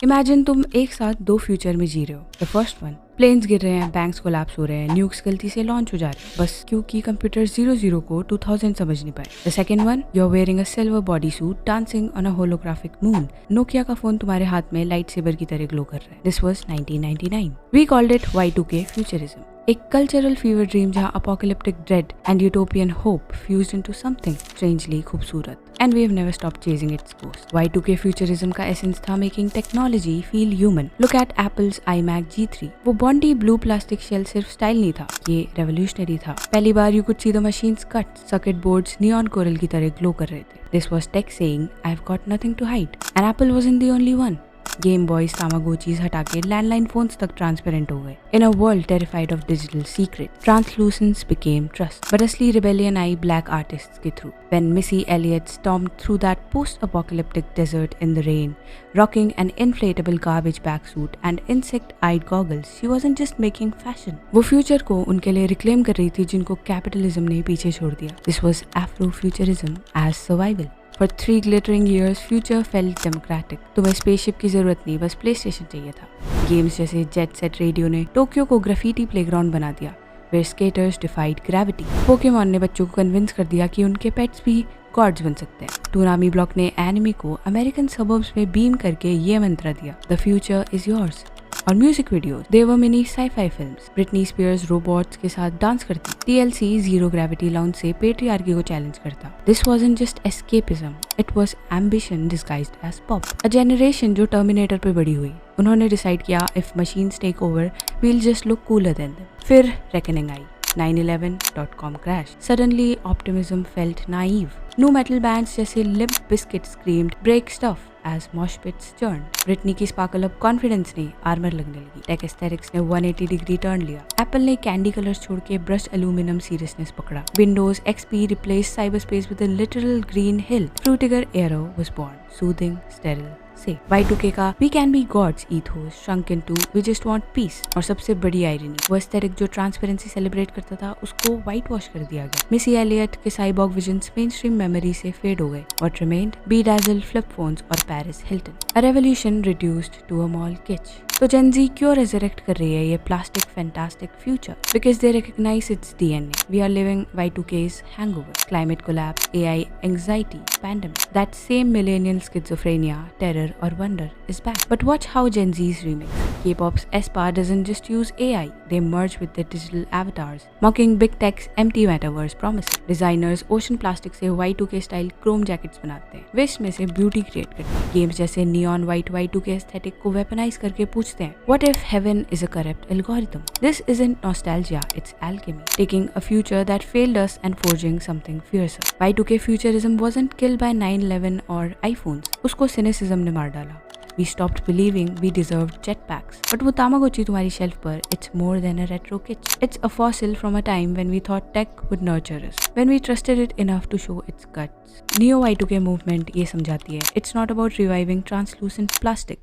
Imagine तुम एक साथ दो फ्यूचर में जी रहे हो। द फर्स्ट वन, प्लेन्स गिर रहे हैं, बैंक्स कोलैप्स हो रहे हैं, न्यूक्स गलती से लॉन्च हो जा रहे हैं, बस क्योंकि कंप्यूटर 00 को 2000 समझ नहीं पाए। The second one, you are wearing a silver body suit dancing on a holographic moon. Nokia का फोन तुम्हारे हाथ में लाइट सेबर की तरह ग्लो कर रहा है। This was 1999। We called it Y2K futurism, एक कल्चरल फीवर ड्रीम जहां apocalyptic dread and utopian hope fused into something strangely खूबसूरत। And we have never stopped chasing its course. Y2K futurism का essence था making technology feel human. Look at Apple's iMac G3। वो Bondi blue plastic shell सिर्फ style नहीं था, ये revolutionary था। पहली बार you could see the machine's guts, circuit boards neon coral की तरह ग्लो कर रहे थे। This was tech saying I have got nothing to hide, and Apple wasn't the only one. Game Boys, Tamagotchis हटा के लैंडलाइन फोन्स तक transparent हो गए। In a world terrified of digital secret, translucence became trust. But असली rebellion आई black artists के through. When Missy Elliott stormed through that post-apocalyptic desert in the rain, rocking an inflatable garbage bag suit and insect-eyed goggles, she wasn't just making fashion. वो future को उनके लिए reclaim कर रही थी जिनको कैपिटलिज्म ने पीछे छोड़ दिया। This was Afrofuturism as survival. For 3 glittering years, future felt democratic. तुम्हें स्पेसशिप की जरूरत नहीं, बस प्ले स्टेशन चाहिए था। गेम्स जैसे जेट सेट रेडियो ने टोक्यो को ग्राफिटी प्लेग्राउंड बना दिया, where skaters defied gravity. Pokemon ने बच्चों को कन्विंस कर दिया कि उनके पेट्स भी गॉड्स बन सकते हैं। टूनामी ब्लॉक ने एनिमे को अमेरिकन सबर्ब्स में बीम करके ये मंत्र दिया, द फ्यूचर इज योर्स। और music videos, they were mini sci-fi films. Britney Spears robots के साथ डांस करती, TLC जीरो ग्रेविटी लाउंज से पेट्रियार्की को चैलेंज करता। This wasn't just escapism, it was ambition disguised as pop. A generation जो Terminator पे बड़ी हुई, उन्होंने डिसाइड किया if machines take over we'll just look cooler than them. फिर रेकनिंग आई, 9/11.com crash. Suddenly, optimism felt naive. Nu metal bands जैसे Limp Bizkit screamed break stuff as mosh pits churned. Britney की sparkle up confidence ने armor लगने लगी. Tech aesthetics ने 180 degree turn लिया. Apple ने candy colors छोड़ के brushed aluminum seriousness पकड़ा. Windows XP replaced cyberspace with a literal green hill. Frutiger Aero was born, soothing, sterile, safe. Y2K का We can be gods ethos shrunk into We just want peace. और सबसे बड़ी irony, वो aesthetic जो transparency celebrate करता था उसको white wash कर दिया गया। मिसी एलियट के cyborg visions main stream memory से फेड हो गए। What remained? Bedazzled flip phones और Paris Hilton. A revolution reduced to a mall kitsch. तो Gen Z क्यों resurrect कर रही है ये plastic fantastic future? Because they recognize its DNA. We are living Y2K's hangover. Climate collapse, AI anxiety, pandemic. That same millennial schizophrenia, terror or wonder is back. But watch how Gen Z's remix. K-pop's aespa doesn't just use AI. They merge with their digital avatars, mocking big tech's empty metaverse promises. Designers ocean plastic से Y2K style chrome jackets बनाते हैं, waste में से beauty create करते हैं। Games जैसे neon white Y2K aesthetic को weaponise करके पूछते हैं, What if heaven is a corrupt algorithm? This isn't nostalgia, it's alchemy, taking a future that failed us and forging something fiercer. Y2K futurism wasn't killed by 9/11 or iPhones. उसको cynicism ने मार डाला. We stopped believing we deserved jetpacks. But वो तामागोची तुम्हारी shelf पर, it's more than a retro kitsch. It's a fossil from a time when we thought tech would nurture us, when we trusted it enough to show its guts. Neo Y2K movement ये समझाती है, it's not about reviving translucent plastic.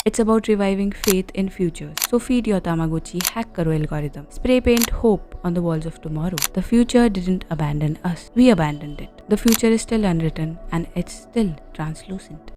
It's about reviving faith in futures. So feed your Tamagotchi, hack karo algorithm. Spray paint hope on the walls of tomorrow. The future didn't abandon us. We abandoned it. The future is still unwritten and it's still translucent.